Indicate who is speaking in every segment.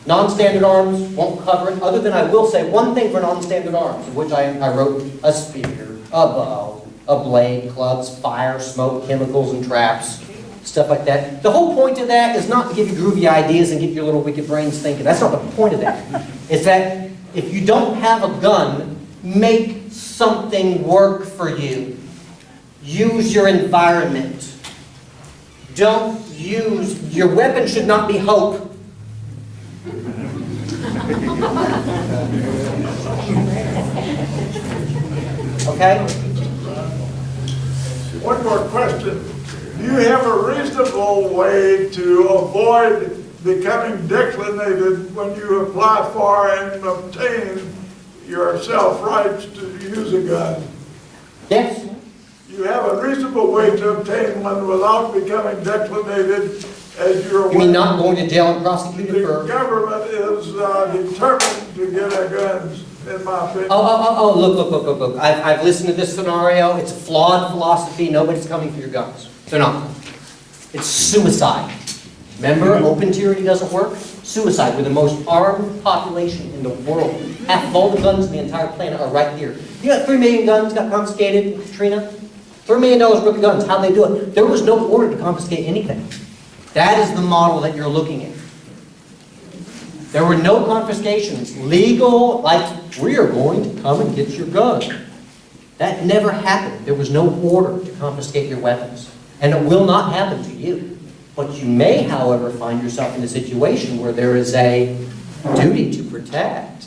Speaker 1: Non-standard arms won't cover it, other than I will say one thing for non-standard arms, of which I wrote a spear, a bow, a blade, clubs, fire, smoke, chemicals, and traps, stuff like that. The whole point of that is not to give you groovy ideas and get your little wicked brains thinking. That's not the point of that. It's that if you don't have a gun, make something work for you. Use your environment. Don't use, your weapon should not be hope. Okay?
Speaker 2: One more question. Do you have a reasonable way to avoid becoming declinated when you apply for and obtain yourself rights to use a gun?
Speaker 1: Yes.
Speaker 2: You have a reasonable way to obtain one without becoming declinated as you're aware.
Speaker 1: You mean not going to jail and prosecuted for...
Speaker 2: The government is determined to get our guns, in my opinion.
Speaker 1: Look. I've listened to this scenario. It's a flawed philosophy. Nobody's coming for your guns. They're not. It's suicide. Remember, open tyranny doesn't work? Suicide. We're the most armed population in the world. Half of all the guns on the entire planet are right here. You got 3 million guns got confiscated in Katrina? $3 million worth of guns. How'd they do it? There was no order to confiscate anything. That is the model that you're looking at. There were no confiscations. Legal, like, we are going to come and get your gun. That never happened. There was no order to confiscate your weapons. And it will not happen to you. But you may, however, find yourself in a situation where there is a duty to protect.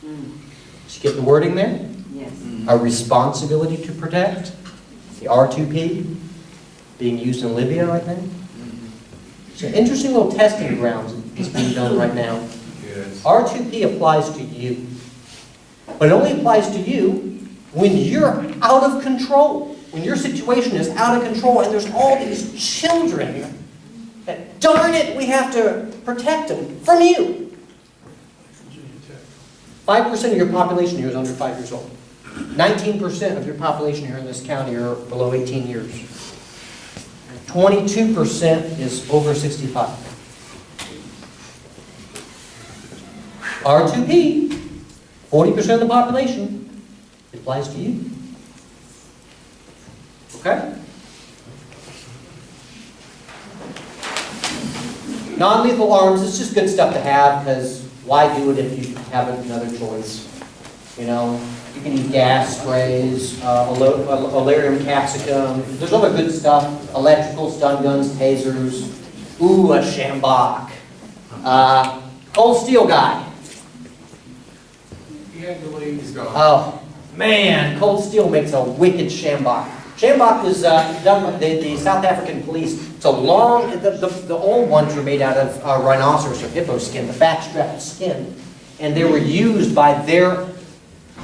Speaker 1: Did you get the wording there?
Speaker 3: Yes.
Speaker 1: A responsibility to protect. The R2P being used in Libya, I think. It's an interesting little testing grounds that's being done right now.
Speaker 4: Yes.
Speaker 1: R2P applies to you. But it only applies to you when you're out of control. When your situation is out of control and there's all these children that, darn it, we have to protect them from you. 5% of your population here is under 5 years old. 19% of your population here in this county are below 18 years. 22% is over 65. R2P, 40% of the population, it applies to you. Okay? Non-lethal arms, it's just good stuff to have, because why do it if you have another choice? You know, you can use gas sprays, olarium capsicum, there's other good stuff, electrical, stun guns, tasers, ooh, a shambach, cold steel guy.
Speaker 4: He's gone.
Speaker 1: Oh, man, cold steel makes a wicked shambach. Shambach is done by the South African police. It's a long, the old ones were made out of rhinoceros or hippo skin, the backstrap skin. And they were used by their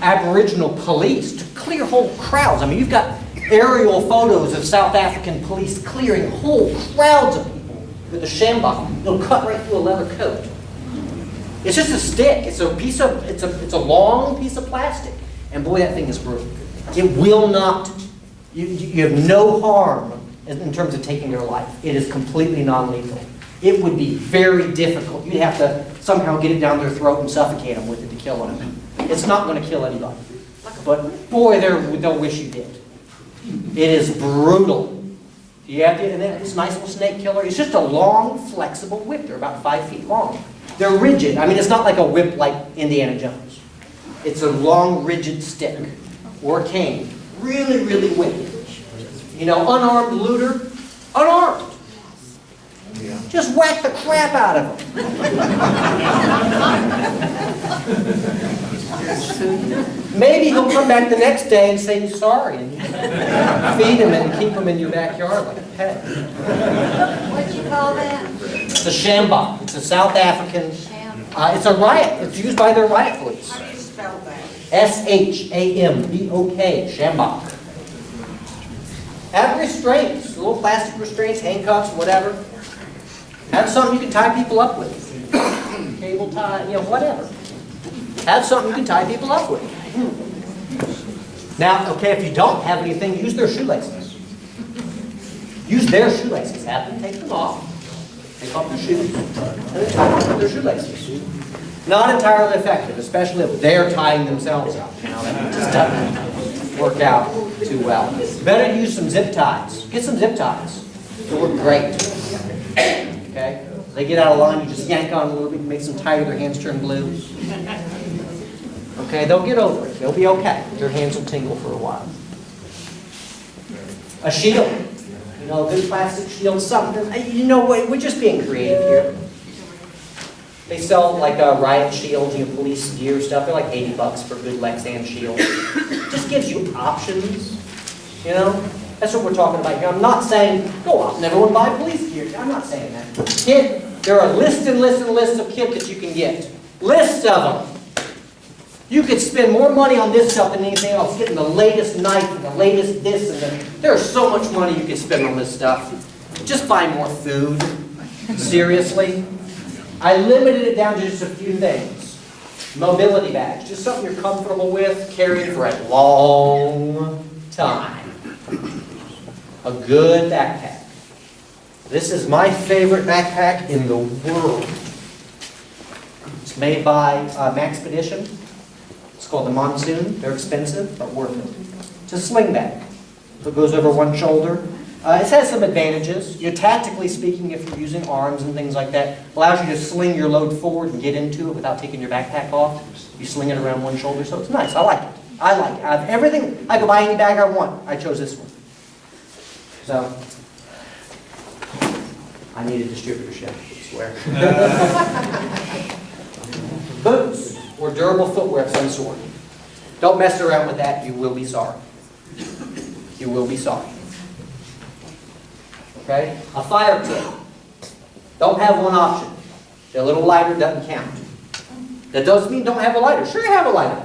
Speaker 1: Aboriginal police to clear whole crowds. I mean, you've got aerial photos of South African police clearing whole crowds of people with a shambach. It'll cut right through a leather coat. It's just a stick. It's a piece of, it's a long piece of plastic. And boy, that thing is brutal. It will not, you have no harm in terms of taking their life. It is completely non-lethal. It would be very difficult. You'd have to somehow get it down their throat and suffocate them with it to kill them. It's not going to kill anybody. But boy, they'll wish you did. It is brutal. You have to, and then it's a nice little snake killer. It's just a long, flexible whip. They're about 5 feet long. They're rigid. I mean, it's not like a whip like Indiana Jones. It's a long, rigid stick or cane. Really, really wicked. You know, unarmed looter, unarmed.
Speaker 4: Yeah.
Speaker 1: Just whack the crap out of them. Maybe he'll come back the next day and say he's sorry and feed him and keep him in your backyard like a pet.
Speaker 3: What'd you call that?
Speaker 1: It's a shambach. It's a South African.
Speaker 3: Shambach.
Speaker 1: It's a riot. It's used by their riot police.
Speaker 3: How do you spell that?
Speaker 1: S-H-A-M-B-O-K. Shambach. Have restraints, little plastic restraints, handcuffs, whatever. Have something you can tie people up with. Cable tie, you know, whatever. Have something you can tie people up with. Now, okay, if you don't have anything, use their shoelaces. Use their shoelaces. Have them take them off. Take off their shoes and then tie up their shoelaces. Not entirely effective, especially if they're tying themselves up. You know, that just doesn't work out too well. Better to use some zip ties. Get some zip ties. It'll work great. Okay? They get out of line, you just yank on a little bit, makes them tighter, their hands turn blue. Okay, they'll get over it. They'll be okay. Their hands will tingle for a while. A shield. You know, a good plastic shield, something. You know, we're just being creative here. They sell like riot shields, you know, police gear stuff. They're like $80 for a good Lexan shield. Just gives you options, you know. That's what we're talking about here. I'm not saying, go out and everyone buy police gear. I'm not saying that. Kid, there are lists and lists and lists of kit that you can get. Lists of them. You could spend more money on this stuff than anything else. Getting the latest knife and the latest this and that. There's so much money you can spend on this stuff. Just buy more food. Seriously. I limited it down to just a few things. Mobility bags. Just something you're comfortable with, carrying for a long time. A good backpack. This is my favorite backpack in the world. It's made by Maxpedition. It's called the Monsoon. They're expensive, but worth it. It's a sling bag. So it goes over one shoulder. It has some advantages. You know, tactically speaking, if you're using arms and things like that, allows you to sling your load forward and get into it without taking your backpack off. You sling it around one shoulder, so it's nice. I like it. I like it. I have everything. I can buy any bag I want. I chose this one. So, I need a distributorship, I swear. Boots or durable footwear of some sort. Don't mess around with that. You will be sorry. You will be sorry. Okay? A fire kit. Don't have one option. A little lighter doesn't count. That doesn't mean don't have a lighter. Sure, have a lighter.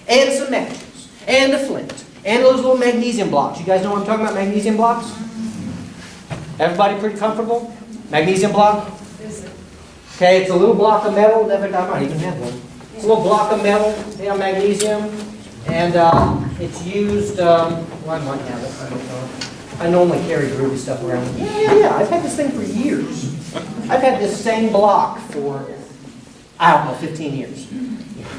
Speaker 1: And some matches. And a flint. And those little magnesium blocks. You guys know what I'm talking about, magnesium blocks? Everybody pretty comfortable? Magnesium block? Okay, it's a little block of metal. I might even have one. It's a little block of metal, magnesium. And it's used, well, I might have it. I don't know. I normally carry groovy stuff around. Yeah. I've had this thing for years. I've had this same block for, I don't know, 15 years.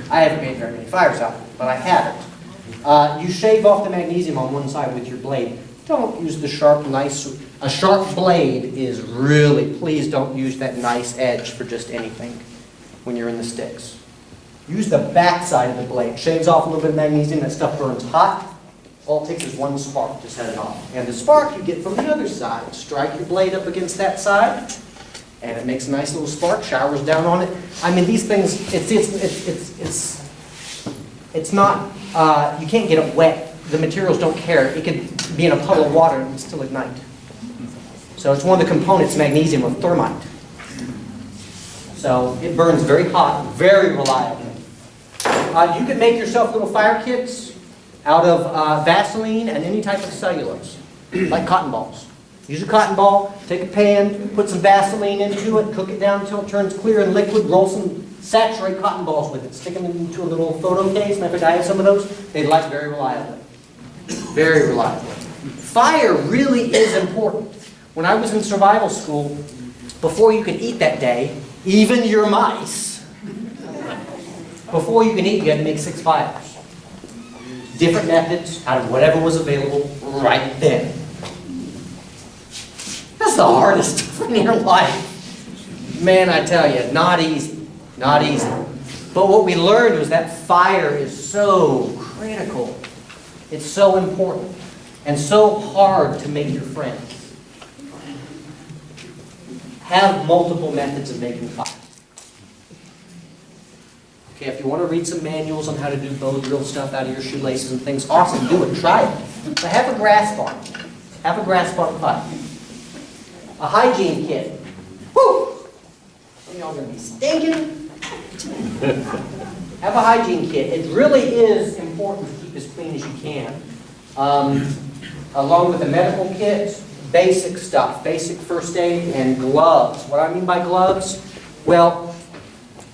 Speaker 1: I haven't made very many fires out of it, but I have it. You shave off the magnesium on one side with your blade. Don't use the sharp, nice, a sharp blade is really, please don't use that nice edge for just anything when you're in the sticks. Use the back side of the blade. Shaves off a little bit of magnesium, that stuff burns hot. All it takes is one spark to set it off. And the spark you get from the other side. Strike your blade up against that side, and it makes a nice little spark, showers down on it. I mean, these things, it's not, you can't get it wet. The materials don't care. It could be in a puddle of water and still ignite. So it's one of the components, magnesium, of thermite. So it burns very hot, very reliably. You can make yourself little fire kits out of Vaseline and any type of cellulose, like cotton balls. Use a cotton ball, take a pan, put some Vaseline into it, cook it down until it turns clear and liquid, roll some, saturate cotton balls with it, stick them into a little photo case, and if I have some of those, they light very reliably. Very reliably. Fire really is important. When I was in survival school, before you could eat that day, even your mice, before you can eat, you had to make 6 fires. Different methods out of whatever was available right then. That's the hardest stuff in your life. Man, I tell you, not easy. Not easy. But what we learned was that fire is so critical. It's so important. And so hard to make your friends. Have multiple methods of making fire. Okay, if you want to read some manuals on how to do bow drill stuff out of your shoelaces and things, awesome, do it, try it. But have a grass spark. Have a grass spark pipe. A hygiene kit. Woo! Some of y'all are going to be stinking. Have a hygiene kit. It really is important to keep as clean as you can. Along with the medical kit, basic stuff, basic first aid, and gloves. What I mean by gloves? Well,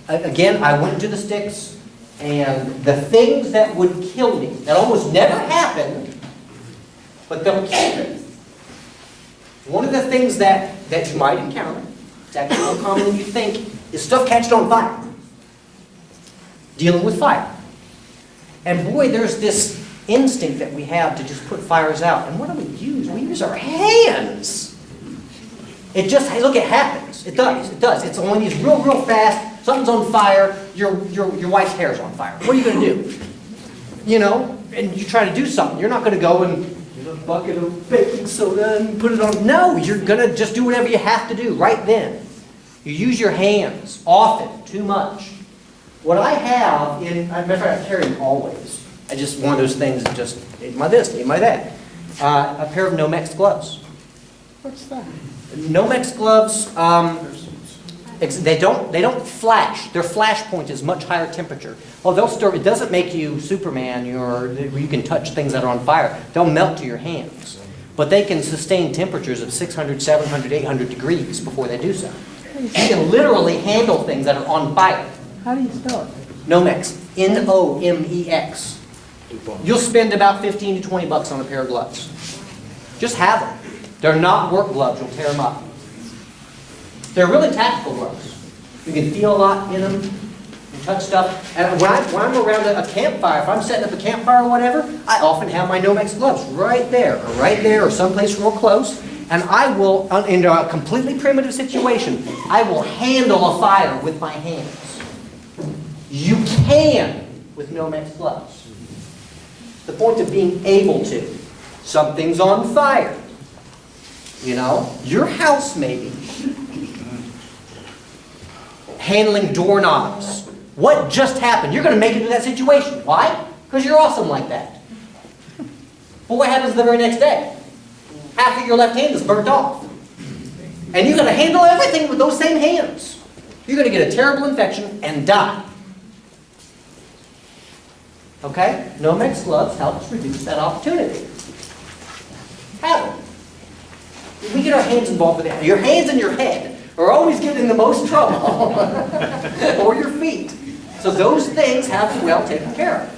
Speaker 1: again, I went into the sticks, and the things that would kill me, that almost never happen, but they'll kill me. One of the things that you might encounter it's actually more common than you think, is stuff catching on fire. Dealing with fire. And boy, there's this instinct that we have to just put fires out. And what do we use? We use our hands. It just, hey, look, it happens. It does, it does. It's when it's real, real fast, something's on fire, your wife's hair is on fire. What are you going to do? You know, and you try to do something. You're not going to go and get a bucket of baking soda and put it on. No, you're going to just do whatever you have to do right then. You use your hands often, too much. What I have in, matter of fact, I carry them always. I just, one of those things that just, need my this, need my that. A pair of Nomex gloves.
Speaker 5: What's that?
Speaker 1: Nomex gloves, they don't flash. Their flash point is much higher temperature. Oh, they'll stir, it doesn't make you Superman, where you can touch things that are on fire. They'll melt to your hands. But they can sustain temperatures of 600, 700, 800 degrees before they do so. You can literally handle things that are on fire.
Speaker 5: How do you spell it?
Speaker 1: Nomex, N-O-M-E-X. You'll spend about 15 to 20 bucks on a pair of gloves. Just have them. They're not work gloves, you'll tear them up. They're really tactical gloves. You can feel a lot in them, you touch stuff. And when I'm around a campfire, if I'm setting up a campfire or whatever, I often have my Nomex gloves right there, or someplace real close. And I will, in a completely primitive situation, I will handle a fire with my hands. You can with Nomex gloves. The point of being able to. Something's on fire. You know, your house maybe. Handling doorknobs. What just happened? You're going to make it to that situation. Why? Because you're awesome like that. But what happens the very next day? Half of your left hand is burnt off. And you're going to handle everything with those same hands. You're going to get a terrible infection and die. Okay? Nomex gloves helps reduce that opportunity. Have them. We get our hands involved with it. Your hands and your head are always getting the most trouble. Or your feet. So those things have to be well taken care of.